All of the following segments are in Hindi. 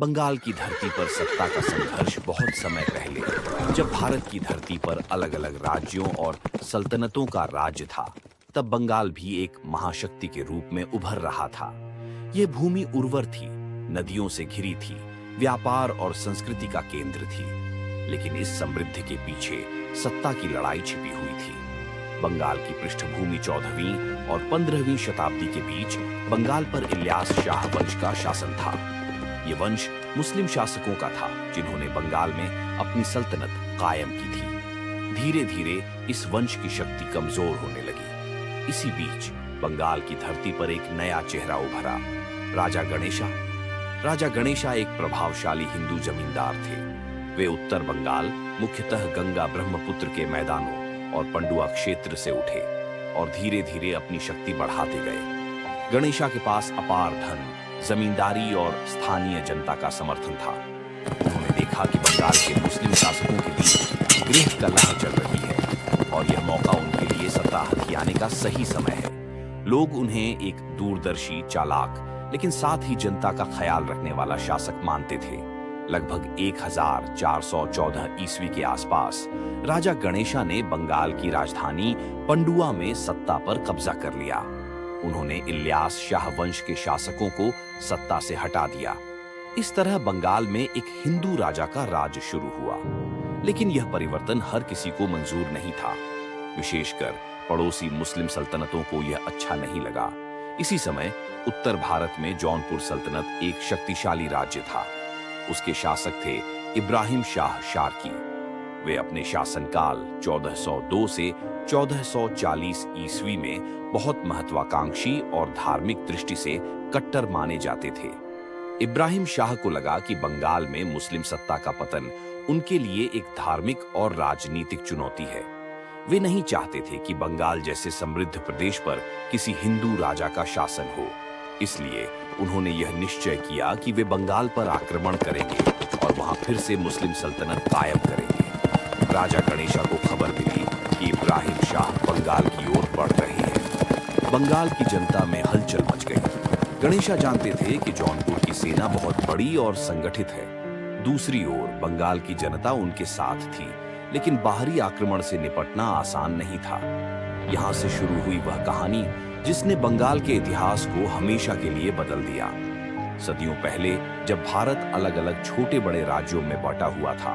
बंगाल की धरती पर सत्ता का संघर्ष बहुत समय पहले, जब भारत की धरती पर अलग अलग राज्यों और सल्तनतों का राज्य था, तब बंगाल भी एक महाशक्ति के रूप में उभर रहा था। यह भूमि उर्वर थी, नदियों से घिरी थी, व्यापार और संस्कृति का केंद्र थी। लेकिन इस समृद्धि के पीछे सत्ता की लड़ाई छिपी हुई थी। बंगाल की पृष्ठभूमि 14वीं और 15वीं शताब्दी के बीच बंगाल पर इलियास शाह वंश का शासन था। ये वंश मुस्लिम शासकों का था, जिन्होंने बंगाल में अपनी सल्तनत कायम की थी। धीरे धीरे इस वंश की शक्ति कमजोर होने लगी। इसी बीच बंगाल की धरती पर एक नया चेहरा उभरा, राजा गणेशा। राजा गणेशा एक प्रभावशाली हिंदू जमींदार थे। वे उत्तर बंगाल, मुख्यतः गंगा ब्रह्मपुत्र के मैदानों और पंडुआ क्षेत्र से उठे और धीरे धीरे अपनी शक्ति बढ़ाते गए। गणेशा के पास अपार धन, जमींदारी और स्थानीय जनता का समर्थन था। उन्होंने देखा कि बंगाल के मुस्लिम शासकों के बीच गृह कलह चल रही है और यह मौका उनके लिए सत्ता हथियाने का सही समय है। लोग उन्हें एक दूरदर्शी, चालाक, लेकिन साथ ही जनता का ख्याल रखने वाला शासक मानते थे। लगभग 1414 ईस्वी के आसपास राजा गणेशा ने बंगाल की राजधानी पंडुआ में सत्ता पर कब्जा कर लिया। उन्होंने इलियास शाह वंश के शासकों को सत्ता से हटा दिया। इस तरह बंगाल में एक हिंदू राजा का राज शुरू हुआ। लेकिन यह परिवर्तन हर किसी को मंजूर नहीं था। विशेषकर पड़ोसी मुस्लिम सल्तनतों को यह अच्छा नहीं लगा। इसी समय उत्तर भारत में जौनपुर सल्तनत एक शक्तिशाली राज्य था। उसके शासक थे इब्राहिम शाह शार्की। वे अपने शासनकाल 1402 से 1440 ईस्वी में बहुत महत्वाकांक्षी और धार्मिक दृष्टि से कट्टर माने जाते थे। इब्राहिम शाह को लगा कि बंगाल में मुस्लिम सत्ता का पतन उनके लिए एक धार्मिक और राजनीतिक चुनौती है। वे नहीं चाहते थे कि बंगाल जैसे समृद्ध प्रदेश पर किसी हिंदू राजा का शासन हो। इसलिए उन्होंने यह निश्चय किया कि वे बंगाल पर आक्रमण करेंगे और वहां फिर से मुस्लिम सल्तनत कायम करेंगे। राजा गणेशा को खबर मिली कि इब्राहिम शाह बंगाल की ओर बढ़ रहे हैं। बंगाल की जनता में हलचल मच गई। गणेशा जानते थे कि जौनपुर की सेना बहुत बड़ी और संगठित है। दूसरी ओर बंगाल की जनता उनके साथ थी, लेकिन बाहरी आक्रमण से निपटना आसान नहीं था। यहां से शुरू हुई वह कहानी जिसने बंगाल के इतिहास को हमेशा के लिए बदल दिया। सदियों पहले जब भारत अलग अलग छोटे बड़े राज्यों में बटा हुआ था,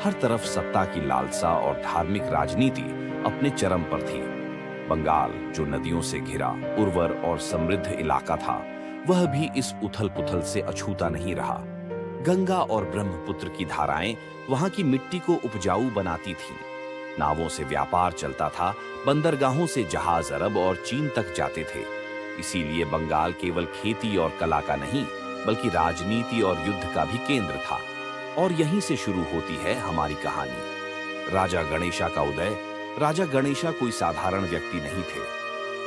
हर तरफ सत्ता की लालसा और धार्मिक राजनीति अपने चरम पर थी। बंगाल, जो नदियों से घिरा, उर्वर और समृद्ध इलाका था, वह भी इस उथल पुथल से अछूता नहीं रहा। गंगा और ब्रह्मपुत्र की धाराएं वहां की मिट्टी को उपजाऊ बनाती थीं। नावों से व्यापार चलता था, बंदरगाहों से जहाज अरब और चीन तक जाते थे। इसीलिए बंगाल केवल खेती और कला का नहीं, बल्कि राजनीति और युद्ध का भी केंद्र था। और यहीं से शुरू होती है हमारी कहानी। राजा गणेशा का उदय। राजा गणेशा कोई साधारण व्यक्ति नहीं थे।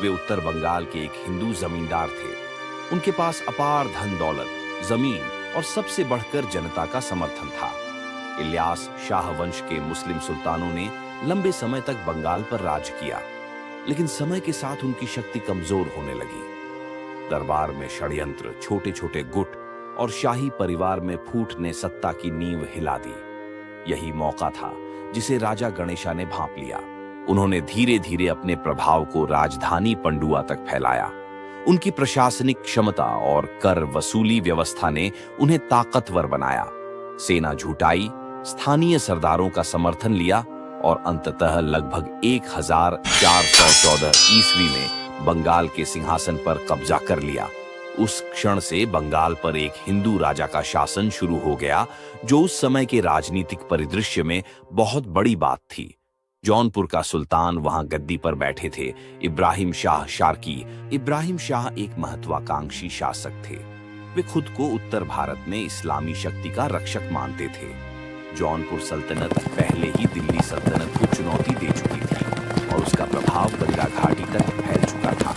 वे उत्तर बंगाल के एक हिंदू जमींदार थे। उनके पास अपार धन दौलत, जमीन और सबसे बढ़कर जनता का समर्थन था। इलियास शाह वंश के मुस्लिम सुल्तानों ने लंबे समय तक बंगाल पर राज किया, लेकिन समय के साथ उनकी शक्ति कमजोर होने लगी। दरबार में षड्यंत्र, छोटे छोटे गुट और शाही परिवार में फूट ने सत्ता की नींव हिला दी। यही मौका था जिसे राजा गणेशा ने भांप लिया। उन्होंने धीरे धीरे अपने प्रभाव को राजधानी पंडुआ तक फैलाया। उनकी प्रशासनिक क्षमता और कर वसूली व्यवस्था ने उन्हें ताकतवर बनाया। सेना जुटाई, स्थानीय सरदारों का समर्थन लिया और अंततः लगभग 1414 ईस्वी में बंगाल के सिंहासन पर कब्जा कर लिया। उस क्षण से बंगाल पर एक हिंदू राजा का शासन शुरू हो गया, जो उस समय के राजनीतिक परिदृश्य में बहुत बड़ी बात थी। जौनपुर का सुल्तान वहां गद्दी पर बैठे थे, इब्राहिम शाह शार्की। इब्राहिम शाह एक महत्वाकांक्षी शासक थे। वे खुद को उत्तर भारत में इस्लामी शक्ति का रक्षक मानते थे। जौनपुर सल्तनत पहले ही दिल्ली सल्तनत को चुनौती दे चुकी थी और उसका प्रभाव गंगा घाटी तक फैल चुका था।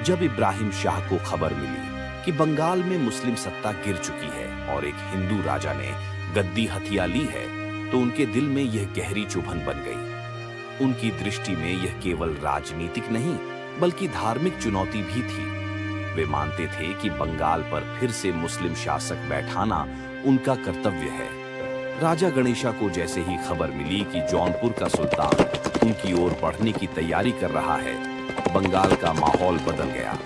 जब इब्राहिम शाह को खबर मिली कि बंगाल में मुस्लिम सत्ता गिर चुकी है और एक हिंदू राजा ने गद्दी हथिया ली है, तो उनके दिल में यह गहरी चुभन बन गई। उनकी दृष्टि में यह केवल राजनीतिक नहीं, बल्कि धार्मिक चुनौती भी थी। वे मानते थे कि बंगाल पर फिर से मुस्लिम शासक बैठाना उनका कर्तव्य है। राजा गणेशा को जैसे ही खबर मिली कि जौनपुर का सुल्तान उनकी ओर बढ़ने की तैयारी कर रहा है, बंगाल का माहौल बदल गया।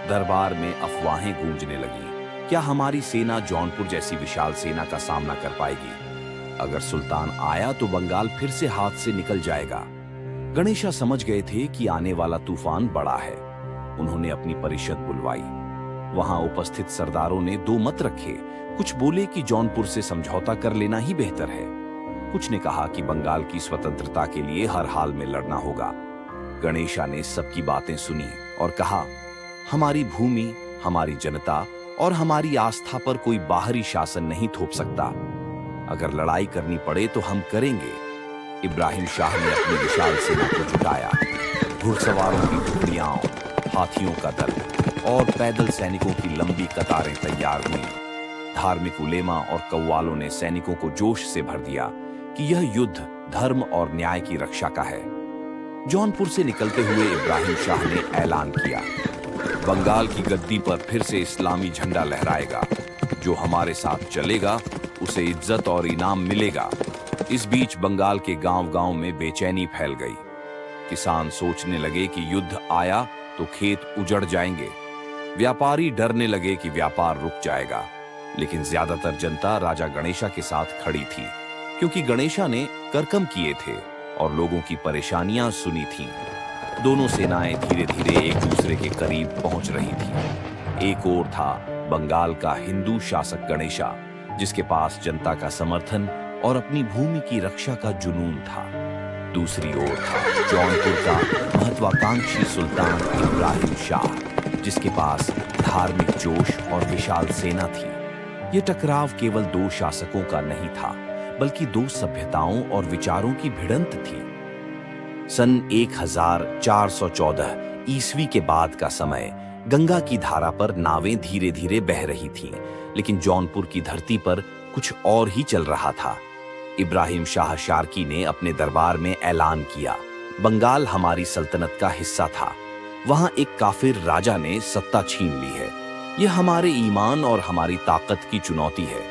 दरबार में अफवाहें गूंजने लगी, क्या हमारी सेना जौनपुर जैसी विशाल सेना का सामना कर पाएगी? अगर सुल्तान आया तो बंगाल फिर से हाथ से निकल जाएगा। गणेशा समझ गए थे कि आने वाला तूफान बड़ा है। उन्होंने अपनी परिषद बुलवाई। वहां उपस्थित सरदारों ने दो मत रखे। कुछ बोले कि जौनपुर से समझौता कर लेना ही बेहतर है। कुछ ने कहा कि बंगाल की स्वतंत्रता के लिए हर हाल में लड़ना होगा। गणेशा ने सबकी बातें सुनी और कहा, हमारी भूमि, हमारी जनता और हमारी आस्था पर कोई बाहरी शासन नहीं थोप सकता। अगर लड़ाई करनी पड़े तो हम करेंगे। इब्राहिम शाह ने अपनी विशाल सेना को जुटाया। घुड़सवारों की टुकड़ियां, हाथियों का दल और पैदल सैनिकों की लंबी कतारें तैयार हुई। धार्मिक उलेमा और कव्वालों ने सैनिकों को जोश से भर दिया कि यह युद्ध धर्म और न्याय की रक्षा का है। जौनपुर से निकलते हुए इब्राहिम शाह ने ऐलान किया, बंगाल की गद्दी पर फिर से इस्लामी झंडा लहराएगा। जो हमारे साथ चलेगा उसे इज्जत और इनाम मिलेगा। इस बीच बंगाल के गांव-गांव में बेचैनी फैल गई। किसान सोचने लगे कि युद्ध आया तो खेत उजड़ जाएंगे। व्यापारी डरने लगे कि व्यापार रुक जाएगा। लेकिन ज्यादातर जनता राजा गणेशा के साथ खड़ी थी, क्योंकि गणेशा ने करकम किए थे और लोगों की परेशानियां सुनी थीं। दोनों सेनाएं धीरे-धीरे एक दूसरे के करीब पहुंच रही थीं। एक ओर था बंगाल का हिंदू शासक गणेशा, जिसके पास जनता का समर्थन और अपनी भूमि की रक्षा का जुनून था। दूसरी ओर था जौनपुर का महत्वाकांक्षी सुल्तान इब्राहिम शाह, जिसके पास धार्मिक जोश और विशाल सेना थी। ये टकराव केवल दो शासकों का नहीं था, बल्कि दो सभ्यताओं और विचारों की भिड़ंत थी। सन 1414 ईस्वी के बाद का समय। गंगा की धारा पर नावें धीरे-धीरे बह रही थीं, लेकिन जौनपुर की धरती पर कुछ और ही चल रहा था। इब्राहिम शाह शार्की ने अपने दरबार में ऐलान किया, बंगाल हमारी सल्तनत का हिस्सा था। वहां एक काफिर राजा ने सत्ता छीन ली है। यह हमारे ईमान और हमारी ताकत की चुनौती है।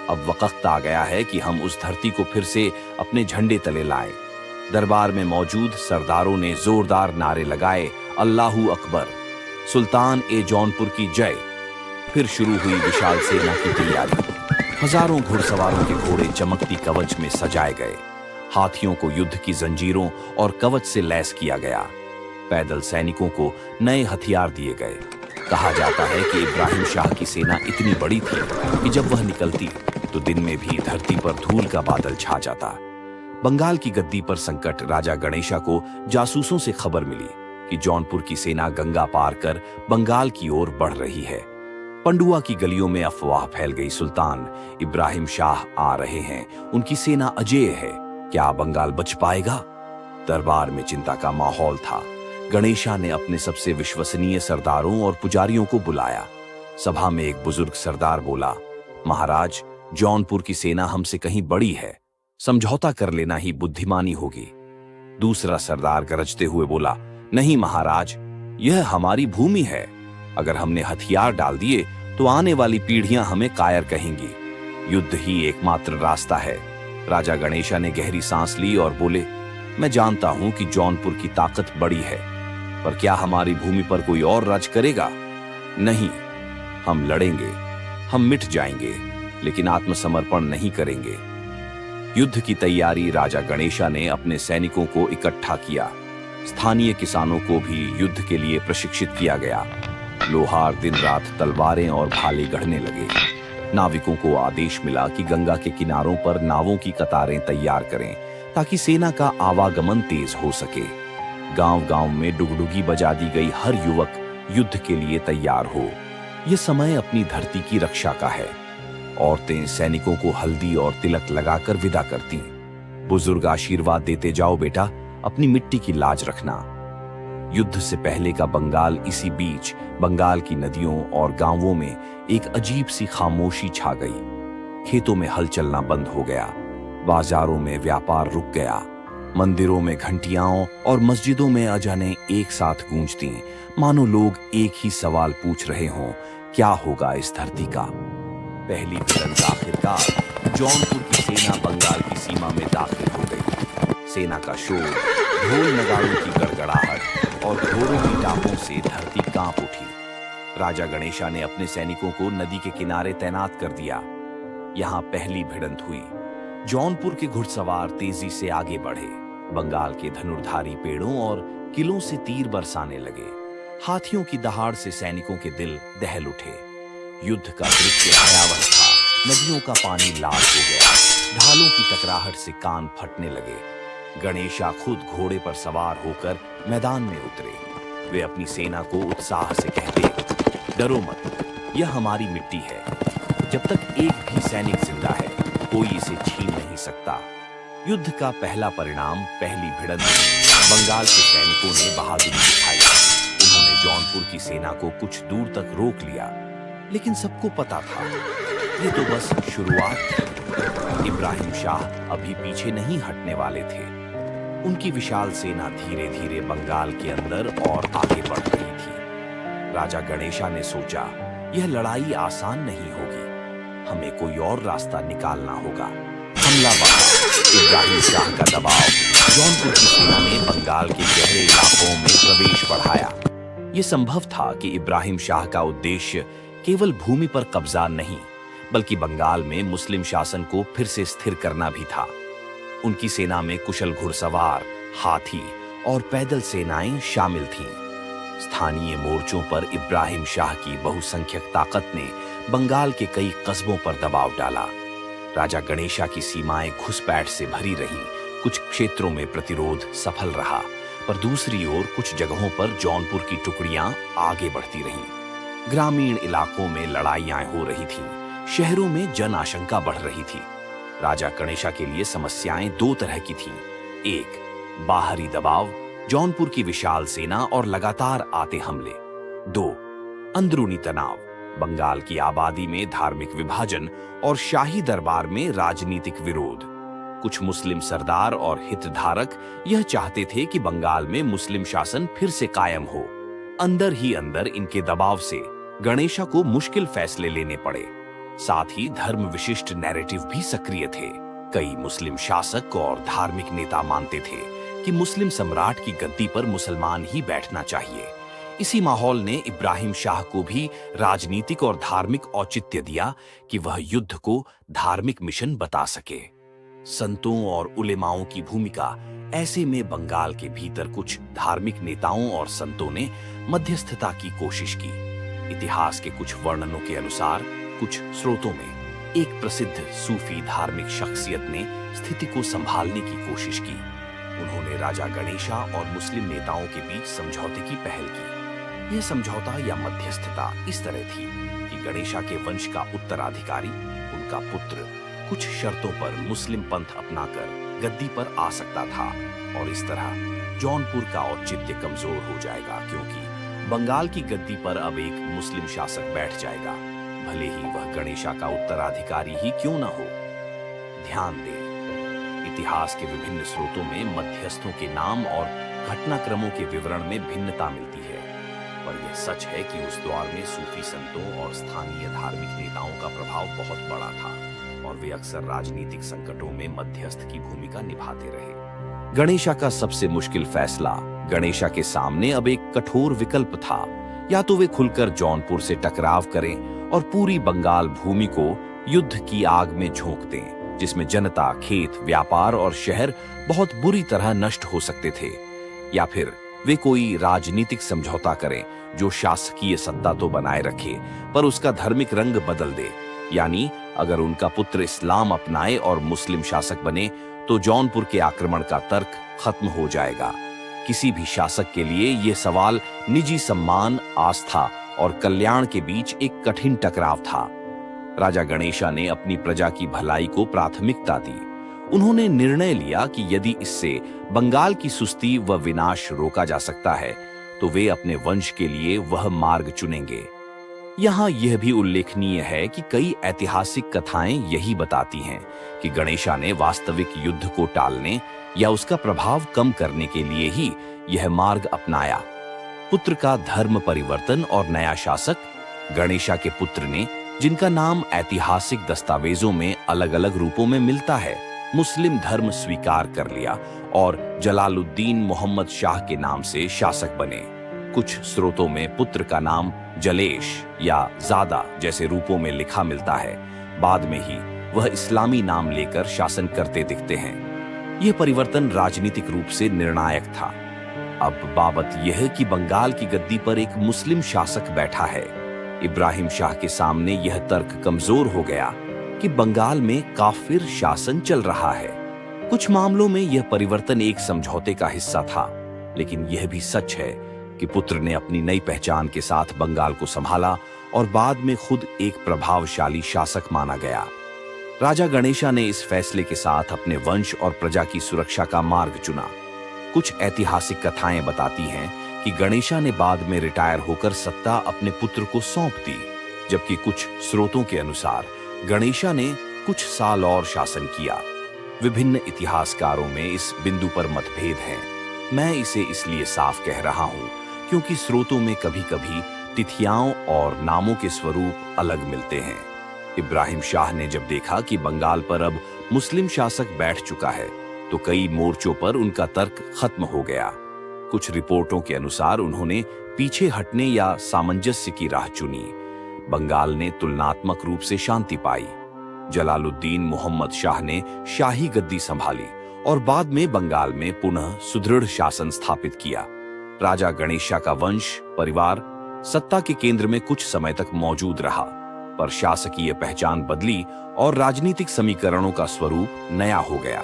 अब वक्त आ गया है कि हम उस धरती को फिर से अपने झंडे तले लाएं। दरबार में मौजूद सरदारों ने जोरदार नारे लगाए, अल्लाहू अकबर, सुल्तान ए जौनपुर की जय। फिर शुरू हुई विशाल सेना की तैयारी। हजारों घुड़सवारों के घोड़े चमकती कवच में सजाए गए। हाथियों को युद्ध की जंजीरों और कवच से लैस किया गया। पैदल सैनिकों को नए हथियार दिए गए। कहा जाता है कि इब्राहिम शाह की सेना इतनी बड़ी थी कि जब वह निकलती तो दिन में भी धरती पर धूल का बादल छा जाता। बंगाल की गद्दी पर संकट। राजा गणेशा को जासूसों से खबर मिली कि जौनपुर की सेना गंगा पार कर बंगाल की ओर बढ़ रही है। पंडुआ की गलियों में अफवाह फैल गई, सुल्तान इब्राहिम शाह आ रहे हैं, उनकी सेना अजेय है, क्या बंगाल बच पाएगा? दरबार में चिंता का माहौल था। गणेशा ने अपने सबसे विश्वसनीय सरदारों और पुजारियों को बुलाया। सभा में एक बुजुर्ग सरदार बोला, महाराज, जौनपुर की सेना हमसे कहीं बड़ी है, समझौता कर लेना ही बुद्धिमानी होगी। दूसरा सरदार गरजते हुए बोला, नहीं महाराज, यह हमारी भूमि है। अगर हमने हथियार डाल दिए तो आने वाली पीढ़ियां हमें कायर कहेंगी। युद्ध ही एकमात्र रास्ता है। राजा गणेशा ने गहरी सांस ली और बोले, मैं जानता हूं कि जौनपुर की ताकत बड़ी है, पर क्या हमारी भूमि पर कोई और राज करेगा? नहीं, हम लड़ेंगे, हम मिट जाएंगे, लेकिन आत्मसमर्पण नहीं करेंगे। युद्ध की तैयारी। राजा गणेशा ने अपने सैनिकों को इकट्ठा किया। स्थानीय किसानों को भी युद्ध के लिए प्रशिक्षित किया गया। लोहार दिन रात तलवारें और भाले गढ़ने लगे। नाविकों को आदेश मिला कि गंगा के किनारों पर नावों की कतारें तैयार करें ताकि सेना का आवागमन तेज हो सके। गांव-गांव में डुगडुगी बजा दी गई, हर युवक युद्ध के लिए तैयार हो। यह समय अपनी धरती की रक्षा का है। औरतें सैनिकों को हल्दी और तिलक लगाकर विदा करती। बुजुर्ग आशीर्वाद देते, जाओ बेटा, अपनी मिट्टी की लाज रखना। युद्ध से पहले का बंगाल। इसी बीच बंगाल की नदियों और गांवों में एक अजीब सी खामोशी छा गई। खेतों में हल चलना बंद हो गया। बाजारों में व्यापार रुक गया। मंदिरों में घंटियां और मस्जिदों में अजानें एक साथ गूंजती, मानो लोग एक ही सवाल पूछ रहे हों, क्या होगा इस धरती का? पहली भिड़ंत आखिरकार जौनपुर की सेना बंगाल की सीमा में दाखिल हो गई। सेना का शोर, ढोल नगाड़ों की गड़गड़ाहट और घोड़ों की टापों से धरती कांप उठी। राजा गणेशा ने अपने सैनिकों को नदी के किनारे तैनात कर दिया। यहाँ पहली भिड़ंत हुई। जौनपुर के घुड़सवार तेजी से आगे बढ़े। बंगाल के धनुर्धारी पेड़ों और किलों से तीर बरसाने लगे। हाथियों की दहाड़ से सैनिकों के दिल दहल उठे। युद्ध का दृश्य भयावह था। नदियों का पानी लाल हो गया। ढालों की टकराहट से कान फटने लगे। गणेशा खुद घोड़े पर सवार होकर मैदान में उतरे। वे अपनी सेना को उत्साह से कहते, डरो मत, यह हमारी मिट्टी है। जब तक एक भी सैनिक जिंदा है, कोई इसे छीन नहीं सकता। युद्ध का पहला परिणाम, पहली भिड़ंत में बंगाल के सैनिकों ने बहादुरी दिखाई। उन्होंने जौनपुर की सेना को कुछ दूर तक रोक लिया, लेकिन सबको पता था ये तो बस शुरुआत थी। इब्राहिम शाह अभी पीछे नहीं हटने वाले थे। उनकी विशाल सेना धीरे धीरे बंगाल के अंदर और आगे बढ़ रही थी। राजा गणेशा ने सोचा, यह लड़ाई आसान नहीं होगी, हमें कोई और रास्ता निकालना होगा। हमला बढ़ा। इब्राहिम शाह का दबाव। जौनपुर की सेना ने बंगाल के गहरे इलाकों में प्रवेश बढ़ाया। यह संभव था कि इब्राहिम शाह का उद्देश्य केवल भूमि पर कब्जा नहीं, बल्कि बंगाल में मुस्लिम शासन को फिर से स्थिर करना भी था। उनकी सेना में कुशल घुड़सवार, हाथी और पैदल सेनाएं शामिल थीं। स्थानीय मोर्चों पर इब्राहिम शाह की बहुसंख्यक ताकत ने बंगाल के कई कस्बों पर दबाव डाला। राजा गणेशा की सीमाएं घुसपैठ से भरी रहीं। कुछ क्षेत्रों में प्रतिरोध सफल रहा, पर दूसरी ओर कुछ जगहों पर जौनपुर की टुकड़ियां आगे बढ़ती रहीं। ग्रामीण इलाकों में लड़ाइयां हो रही थीं। शहरों में जन आशंका बढ़ रही थी। राजा गणेशा के लिए समस्याएं दो तरह की थीं। एक, बाहरी दबाव, जौनपुर की विशाल सेना और लगातार आते हमले। दो, अंदरूनी तनाव, बंगाल की आबादी में धार्मिक विभाजन और शाही दरबार में राजनीतिक विरोध। कुछ मुस्लिम सरदार और हितधारक यह चाहते थे कि बंगाल में मुस्लिम शासन फिर से कायम हो। अंदर ही अंदर इनके दबाव से गणेशा को मुश्किल फैसले लेने पड़े। साथ ही धर्म विशिष्ट नैरेटिव भी सक्रिय थे। कई मुस्लिम शासक और धार्मिक नेता मानते थे कि मुस्लिम सम्राट की गद्दी पर मुसलमान ही बैठना चाहिए। इसी माहौल ने इब्राहिम शाह को भी राजनीतिक और धार्मिक औचित्य दिया कि वह युद्ध को धार्मिक मिशन बता सके। संतों और उलेमाओं की भूमिका। ऐसे में बंगाल के भीतर कुछ धार्मिक नेताओं और संतों ने मध्यस्थता की कोशिश की। इतिहास के कुछ वर्णनों के अनुसार कुछ स्रोतों में एक प्रसिद्ध सूफी धार्मिक शख्सियत ने स्थिति को संभालने की कोशिश की। उन्होंने राजा गणेशा और मुस्लिम नेताओं के बीच समझौते की पहल की। यह समझौता या मध्यस्थता इस तरह थी कि गणेशा के वंश का उत्तराधिकारी, उनका पुत्र, कुछ शर्तों पर मुस्लिम पंथ अपनाकर गद्दी पर आ सकता था और इस तरह जौनपुर का औचित्य कमजोर हो जाएगा, क्योंकि बंगाल की गद्दी पर अब एक मुस्लिम शासक बैठ जाएगा, भले ही वह गणेशा का उत्तराधिकारी ही क्यों न हो। ध्यान दें, इतिहास के विभिन्न स्रोतों में मध्यस्थों के नाम और घटनाक्रमों के विवरण में भिन्नता मिलती है, पर यह सच है कि उस दौर में सूफी संतों और स्थानीय धार्मिक नेताओं का प्रभाव बहुत बड़ा था और वे अक्सर राजनीतिक संकटों में मध्यस्थ की भूमिका निभाते रहे। गणेशा का सबसे मुश्किल फैसला। गणेशा के सामने अब एक कठोर विकल्प था। या तो वे खुलकर जौनपुर से टकराव करें और पूरी बंगाल भूमि को युद्ध की आग में झोंक दें, जिसमें जनता, खेत, व्यापार और शहर बहुत बुरी तरह नष्ट हो सकते थे, या फिर वे कोई राजनीतिक समझौता करें जो शासकीय सत्ता तो बनाए रखे पर उसका धार्मिक रंग बदल दे। यानी अगर उनका पुत्र इस्लाम अपनाए और मुस्लिम शासक बने तो जौनपुर के आक्रमण का तर्क खत्म हो जाएगा। किसी भी शासक के लिए यह सवाल निजी सम्मान, आस्था और कल्याण के बीच एक कठिन टकराव था। राजा गणेशा ने अपनी प्रजा की भलाई को प्राथमिकता दी। उन्होंने निर्णय लिया कि यदि इससे बंगाल की सुस्ती व विनाश रोका जा सकता है तो वे अपने वंश के लिए वह मार्ग चुनेंगे। यहाँ यह भी उल्लेखनीय है कि कई ऐतिहासिक कथाएं यही बताती हैं कि गणेशा ने वास्तविक युद्ध को टालने या उसका प्रभाव कम करने के लिए ही यह मार्ग अपनाया। पुत्र का धर्म परिवर्तन और नया शासक। गणेशा के पुत्र ने जिनका नाम ऐतिहासिक दस्तावेजों में अलग अलग रूपों में मिलता है, मुस्लिम धर्म स्वीकार कर लिया और जलालुद्दीन मोहम्मद शाह के नाम से शासक बने। कुछ स्रोतों में पुत्र का नाम जलेश या ज़ादा जैसे रूपों में लिखा मिलता है। बाद में ही वह इस्लामी नाम लेकर शासन करते दिखते हैं। यह परिवर्तन राजनीतिक रूप से निर्णायक था। अब बाबत यह कि बंगाल की गद्दी पर एक मुस्लिम शासक बैठा है। इब्राहिम शाह के सामने यह तर्क कमजोर हो गया कि बंगाल में काफिर शासन चल रहा है। कुछ मामलों में यह परिवर्तन एक समझौते का हिस्सा था, लेकिन यह भी सच है कि पुत्र ने अपनी नई पहचान के साथ बंगाल को संभाला और बाद में खुद एक प्रभावशाली शासक माना गया। राजा गणेशा ने इस फैसले के साथ अपने वंश और प्रजा की सुरक्षा का मार्ग चुना। कुछ ऐतिहासिक कथाएं बताती हैं कि गणेशा ने बाद में रिटायर होकर सत्ता अपने पुत्र को सौंप दी, जबकि कुछ स्रोतों के अनुसार गणेशा ने कुछ साल और शासन किया। विभिन्न इतिहासकारों में इस बिंदु पर मतभेद हैं। मैं इसे इसलिए साफ कह रहा हूं क्योंकि स्रोतों में कभी-कभी तिथियाओं और नामों के स्वरूप अलग मिलते हैं। इब्राहिम शाह ने जब देखा कि बंगाल पर अब मुस्लिम शासक बैठ चुका है, तो कई मोर्चों पर उनका तर्क खत्म हो गया। कुछ रिपोर्टों के अनुसार उन्होंने पीछे हटने या सामंजस्य की राह चुनी। बंगाल ने तुलनात्मक रूप से शांति पाई। जलालुद्दीन मोहम्मद शाह ने शाही गद्दी संभाली और बाद में बंगाल में पुनः सुदृढ़ शासन स्थापित किया। राजा गणेशा का वंश परिवार सत्ता के केंद्र में कुछ समय तक मौजूद रहा, पर शासकीय पहचान बदली और राजनीतिक समीकरणों का स्वरूप नया हो गया।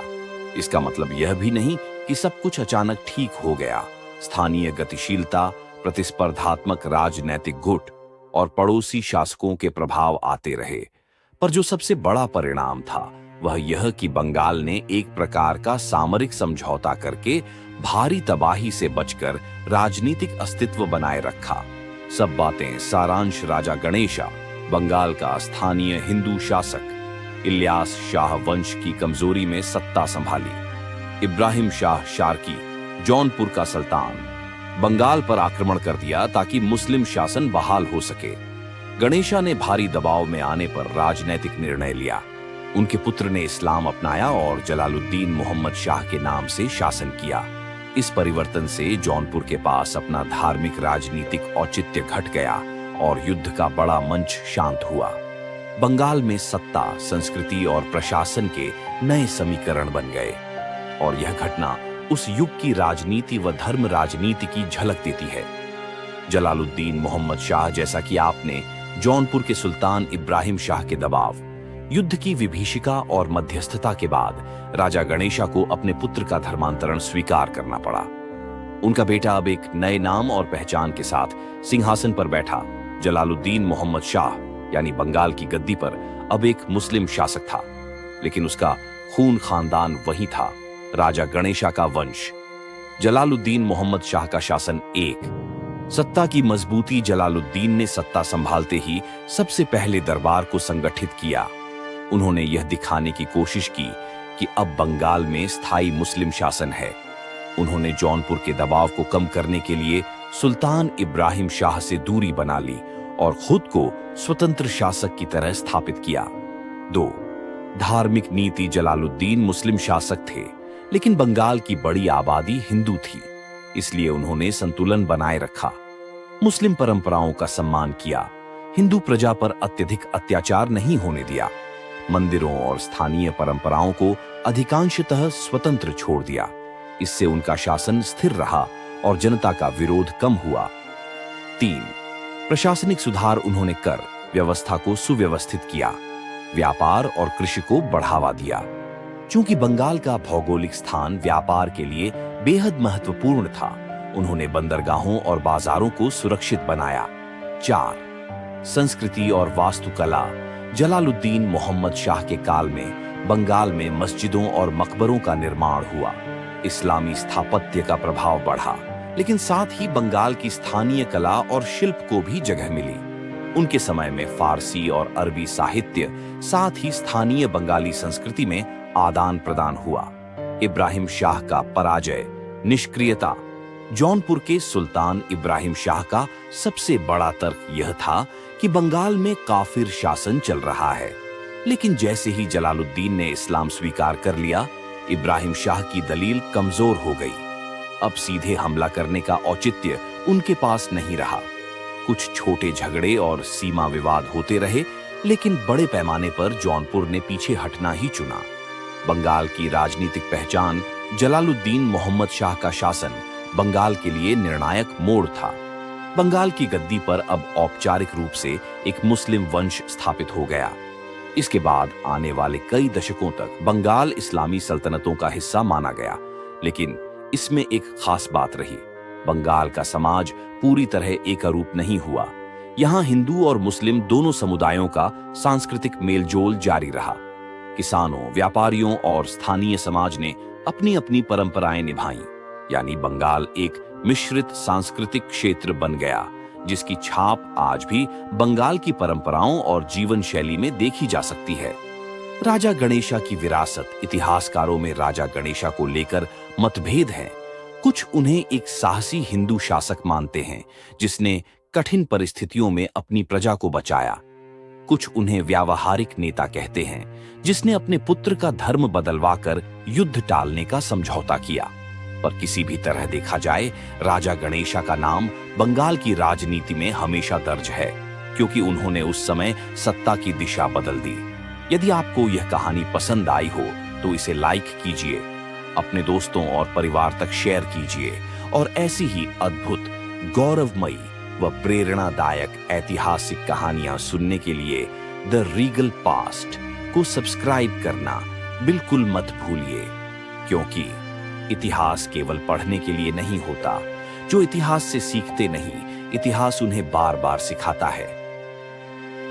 इसका मतलब यह भी नहीं कि सब कुछ अचानक ठीक हो गया। स्थानीय गतिशीलता, प्रतिस्पर्धात्मक राजनैतिक गुट और पड़ोसी शासकों के प्रभाव आते रहे, पर जो सबसे बड़ा परिणाम था वह यह कि बंगाल ने एक प्रकार का सामरिक समझौता करके भारी तबाही से बचकर राजनीतिक अस्तित्व बनाए रखा। सब बातें सारांश राजा गणेशा, बंगाल का स्थानीय हिंदू शासक, इलियास शाह वंश की कमजोरी में सत्ता संभाली। इब्राहिम शाह शार्की, जौनपुर का सुल्तान, बंगाल पर आक्रमण कर दिया ताकि मुस्लिम शासन बहाल हो सके। गणेशा ने भारी दबाव में आने पर राजनैतिक निर्णय लिया। उनके पुत्र ने इस्लाम अपनाया और जलालुद्दीन मोहम्मद शाह के नाम से शासन किया। इस परिवर्तन से जौनपुर के पास अपना धार्मिक राजनीतिक औचित्य घट गया और युद्ध का बड़ा मंच शांत हुआ। बंगाल में सत्ता, संस्कृति और प्रशासन के नए समीकरण बन गए और यह घटना उस युग की राजनीति व धर्म राजनीति की झलक देती है। जलालुद्दीन मोहम्मद शाह जैसा कि आपने, जौनपुर के सुल्तान इब्राहिम शाह के दबाव, युद्ध की विभीषिका और मध्यस्थता के बाद राजा गणेशा को अपने पुत्र का धर्मांतरण स्वीकार करना पड़ा। उनका बेटा अब एक नए नाम और पहचान के साथ सिंहासन पर बैठा। जलालुद्दीन मोहम्मद शाह यानी बंगाल की गद्दी पर अब एक मुस्लिम शासक था, लेकिन उसका खून खानदान वही था, राजा गणेशा का वंश। जलालुद्दीन मोहम्मद शाह का शासन एक। सत्ता की मजबूती। जलालुद्दीन ने सत्ता संभालते ही सबसे पहले दरबार को संगठित किया। उन्होंने यह दिखाने की कोशिश की कि अब बंगाल में स्थायी मुस्लिम शासन है। उन्होंने जौनपुर के दबाव को कम करने के लिए सुल्तान इब्राहिम शाह से दूरी बना ली और खुद को स्वतंत्र शासक की तरह स्थापित किया। 2. धार्मिक नीति। जलालुद्दीन मुस्लिम शासक थे, लेकिन बंगाल की बड़ी आबादी हिंदू थी, इसलिए उन्होंने संतुलन बनाए रखा। मुस्लिम परंपराओं का सम्मान किया, हिंदू प्रजा पर अत्यधिक अत्याचार नहीं होने दिया। मंदिरों और स्थानीय परंपराओं को अधिकांशतः स्वतंत्र छोड़ दिया। इससे उनका शासन स्थिर रहा और जनता का विरोध कम हुआ। 3. प्रशासनिक सुधार। उन्होंने कर व्यवस्था को सुव्यवस्थित किया, व्यापार और कृषि को बढ़ावा दिया। चूंकि बंगाल का भौगोलिक स्थान व्यापार के लिए बेहद महत्वपूर्ण था, उन्होंने बंदरगाहों और बाजारों को सुरक्षित बनाया। 4. संस्कृति और वास्तुकला। जलालुद्दीन मोहम्मद शाह के काल में बंगाल में मस्जिदों और मकबरों का निर्माण हुआ। इस्लामी स्थापत्य का प्रभाव बढ़ा, लेकिन साथ ही बंगाल की स्थानीय कला और शिल्प को भी जगह मिली। उनके समय में फारसी और अरबी साहित्य, साथ ही स्थानीय बंगाली संस्कृति में आदान प्रदान हुआ। इब्राहिम शाह का पराजय, निष्क्रियता। जौनपुर के सुल्तान इब्राहिम शाह का सबसे बड़ा तर्क यह था कि बंगाल में काफिर शासन चल रहा है। लेकिन जैसे ही जलालुद्दीन ने इस्लाम स्वीकार कर लिया, इब्राहिम शाह की दलील कमजोर हो गई। अब सीधे हमला करने का औचित्य उनके पास नहीं रहा। कुछ छोटे झगड़े और सीमा विवाद होते रहे, लेकिन बड़े पैमाने पर जौनपुर ने पीछे हटना ही चुना। बंगाल की राजनीतिक पहचान, जलालुद्दीन मोहम्मद शाह का शासन बंगाल के लिए निर्णायक मोड़ था। बंगाल की गद्दी पर अब औपचारिक रूप से एक मुस्लिम वंश स्थापित हो गया। इसके बाद आने वाले कई दशकों तक बंगाल इस्लामी सल्तनतों का हिस्सा माना गया। लेकिन इसमें एक खास बात रही, बंगाल का समाज पूरी तरह एकरूप नहीं हुआ। यहाँ हिंदू और मुस्लिम दोनों समुदायों का सांस्कृतिक मेलजोल जारी रहा। किसानों, व्यापारियों और स्थानीय समाज ने अपनी अपनी परंपराएं निभाईं। यानी बंगाल एक मिश्रित सांस्कृतिक क्षेत्र बन गया, जिसकी छाप आज भी बंगाल की परंपराओं और जीवन शैली में देखी जा सकती है। राजा गणेशा की विरासत, इतिहासकारों में राजा गणेशा को लेकर मतभेद हैं। कुछ उन्हें एक साहसी हिंदू शासक मानते हैं जिसने कठिन परिस्थितियों में अपनी प्रजा को बचाया। कुछ उन्हें व्यावहारिक नेता कहते हैं जिसने अपने पुत्र का धर्म बदलवाकर युद्ध टालने का समझौता किया। पर किसी भी तरह देखा जाए, राजा गणेशा का नाम बंगाल की राजनीति में हमेशा दर्ज है, क्योंकि उन्होंने उस समय सत्ता की दिशा बदल दी। यदि आपको यह कहानी पसंद आई हो तो इसे लाइक कीजिए, अपने दोस्तों और परिवार तक शेयर कीजिए और ऐसी ही अद्भुत, गौरवमयी व प्रेरणादायक ऐतिहासिक कहानियां सुनने के लिए द रीगल पास्ट को सब्सक्राइब करना बिल्कुल मत भूलिए, क्योंकि इतिहास केवल पढ़ने के लिए नहीं होता। जो इतिहास से सीखते नहीं, इतिहास उन्हें बार बार सिखाता है।